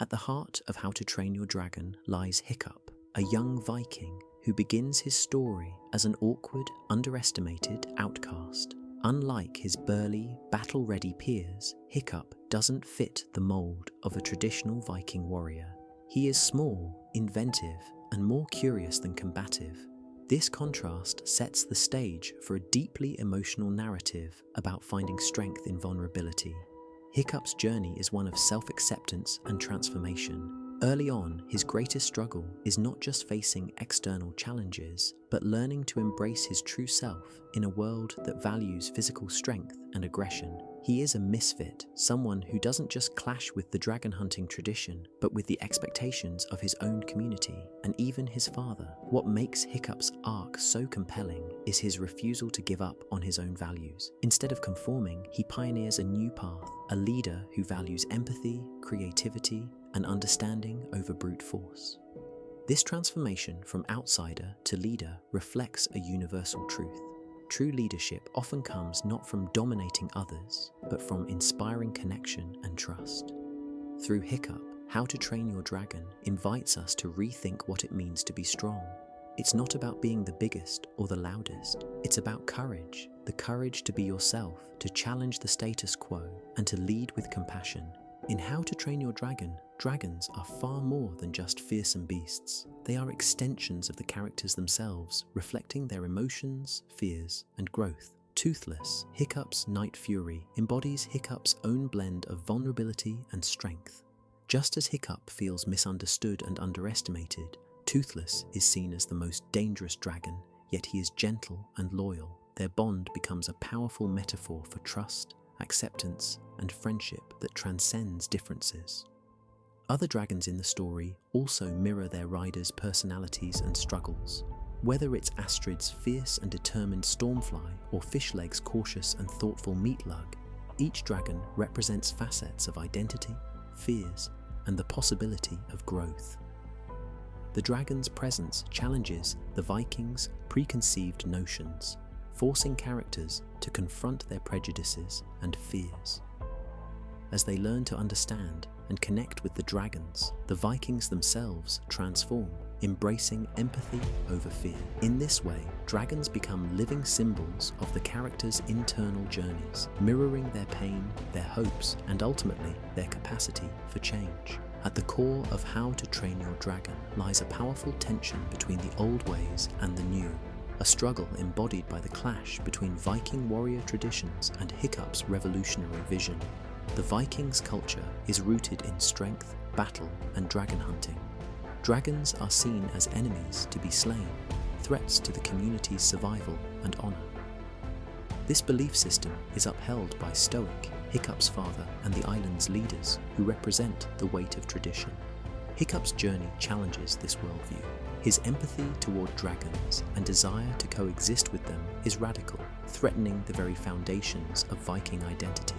At the heart of How to Train Your Dragon lies Hiccup, a young Viking who begins his story as an awkward, underestimated outcast. Unlike his burly, battle-ready peers, Hiccup doesn't fit the mold of a traditional Viking warrior. He is small, inventive, and more curious than combative. This contrast sets the stage for a deeply emotional narrative about finding strength in vulnerability. Hiccup's journey is one of self-acceptance and transformation. Early on, his greatest struggle is not just facing external challenges, but learning to embrace his true self in a world that values physical strength and aggression. He is a misfit, someone who doesn't just clash with the dragon hunting tradition, but with the expectations of his own community and even his father. What makes Hiccup's arc so compelling is his refusal to give up on his own values. Instead of conforming, he pioneers a new path, a leader who values empathy, creativity, and understanding over brute force. This transformation from outsider to leader reflects a universal truth. True leadership often comes not from dominating others, but from inspiring connection and trust. Through Hiccup, How to Train Your Dragon invites us to rethink what it means to be strong. It's not about being the biggest or the loudest. It's about courage, the courage to be yourself, to challenge the status quo, and to lead with compassion. In How to Train Your Dragon, dragons are far more than just fearsome beasts. They are extensions of the characters themselves, reflecting their emotions, fears, and growth. Toothless, Hiccup's Night Fury, embodies Hiccup's own blend of vulnerability and strength. Just as Hiccup feels misunderstood and underestimated, Toothless is seen as the most dangerous dragon, yet he is gentle and loyal. Their bond becomes a powerful metaphor for trust, acceptance, and friendship that transcends differences. Other dragons in the story also mirror their riders' personalities and struggles. Whether it's Astrid's fierce and determined Stormfly or Fishleg's cautious and thoughtful Meatlug, each dragon represents facets of identity, fears, and the possibility of growth. The dragon's presence challenges the Vikings' preconceived notions, forcing characters to confront their prejudices and fears. As they learn to understand and connect with the dragons, the Vikings themselves transform, embracing empathy over fear. In this way, dragons become living symbols of the characters' internal journeys, mirroring their pain, their hopes, and ultimately their capacity for change. At the core of How to Train Your Dragon lies a powerful tension between the old ways and the new, a struggle embodied by the clash between Viking warrior traditions and Hiccup's revolutionary vision. The Vikings' culture is rooted in strength, battle, and dragon hunting. Dragons are seen as enemies to be slain, threats to the community's survival and honor. This belief system is upheld by Stoic, Hiccup's father, and the island's leaders, who represent the weight of tradition. Hiccup's journey challenges this worldview. His empathy toward dragons and desire to coexist with them is radical, threatening the very foundations of Viking identity.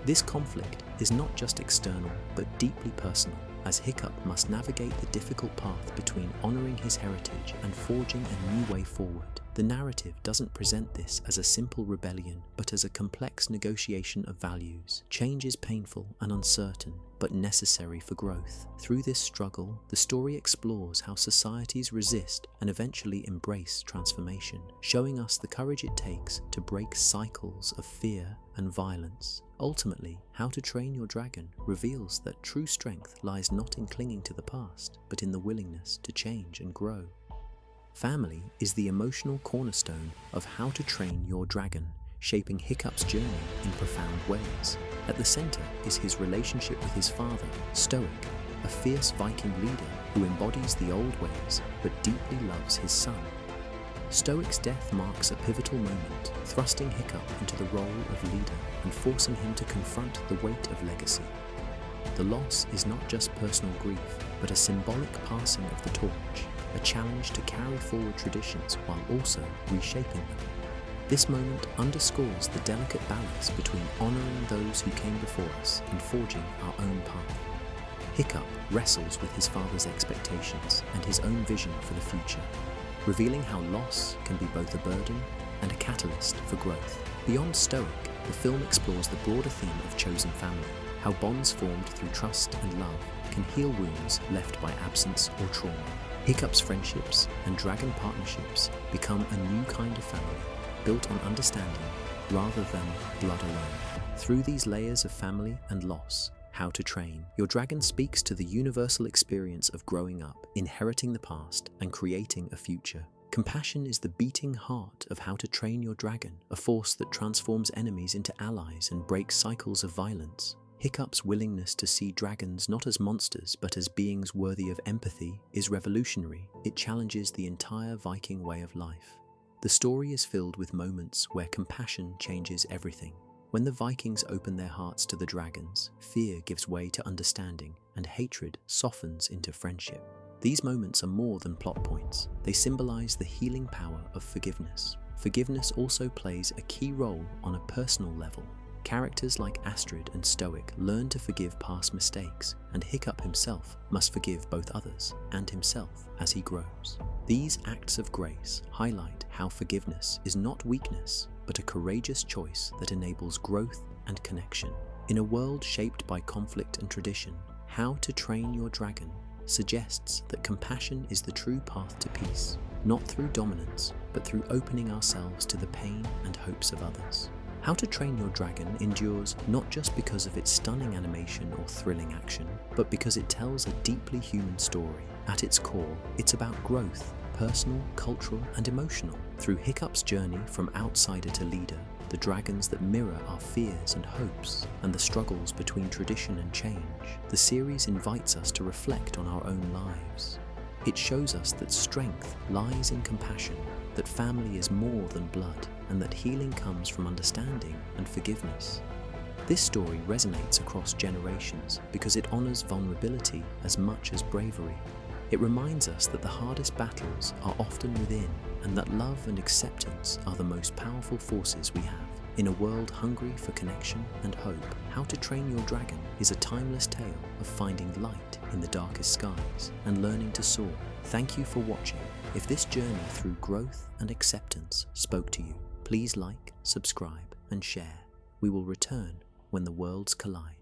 This conflict is not just external, but deeply personal, as Hiccup must navigate the difficult path between honoring his heritage and forging a new way forward. The narrative doesn't present this as a simple rebellion, but as a complex negotiation of values. Change is painful and uncertain, but necessary for growth. Through this struggle, the story explores how societies resist and eventually embrace transformation, showing us the courage it takes to break cycles of fear and violence. Ultimately, How to Train Your Dragon reveals that true strength lies not in clinging to the past, but in the willingness to change and grow. Family is the emotional cornerstone of How to Train Your Dragon, shaping Hiccup's journey in profound ways. At the center is his relationship with his father, Stoic, a fierce Viking leader who embodies the old ways but deeply loves his son. Stoic's death marks a pivotal moment, thrusting Hiccup into the role of leader and forcing him to confront the weight of legacy. The loss is not just personal grief, but a symbolic passing of the torch, a challenge to carry forward traditions while also reshaping them. This moment underscores the delicate balance between honoring those who came before us and forging our own path. Hiccup wrestles with his father's expectations and his own vision for the future, revealing how loss can be both a burden and a catalyst for growth. Beyond Stoic, the film explores the broader theme of chosen family, how bonds formed through trust and love can heal wounds left by absence or trauma. Hiccup's friendships and dragon partnerships become a new kind of family, built on understanding rather than blood alone. Through these layers of family and loss, How to Train Your Dragon speaks to the universal experience of growing up, inheriting the past, and creating a future. Compassion is the beating heart of How to Train Your Dragon, a force that transforms enemies into allies and breaks cycles of violence. Hiccup's willingness to see dragons not as monsters but as beings worthy of empathy is revolutionary. It challenges the entire Viking way of life. The story is filled with moments where compassion changes everything. When the Vikings open their hearts to the dragons, fear gives way to understanding and hatred softens into friendship. These moments are more than plot points. They symbolize the healing power of forgiveness. Forgiveness also plays a key role on a personal level. Characters like Astrid and Stoic learn to forgive past mistakes, and Hiccup himself must forgive both others and himself as he grows. These acts of grace highlight how forgiveness is not weakness, but a courageous choice that enables growth and connection. In a world shaped by conflict and tradition, How to Train Your Dragon suggests that compassion is the true path to peace, not through dominance, but through opening ourselves to the pain and hopes of others. How to Train Your Dragon endures not just because of its stunning animation or thrilling action, but because it tells a deeply human story. At its core, it's about growth, personal, cultural, and emotional. Through Hiccup's journey from outsider to leader, the dragons that mirror our fears and hopes, and the struggles between tradition and change, the series invites us to reflect on our own lives. It shows us that strength lies in compassion, that family is more than blood, and that healing comes from understanding and forgiveness. This story resonates across generations because it honors vulnerability as much as bravery. It reminds us that the hardest battles are often within, and that love and acceptance are the most powerful forces we have. In a world hungry for connection and hope, How to Train Your Dragon is a timeless tale of finding light in the darkest skies and learning to soar. Thank you for watching. If this journey through growth and acceptance spoke to you, please like, subscribe, and share. We will return when the worlds collide.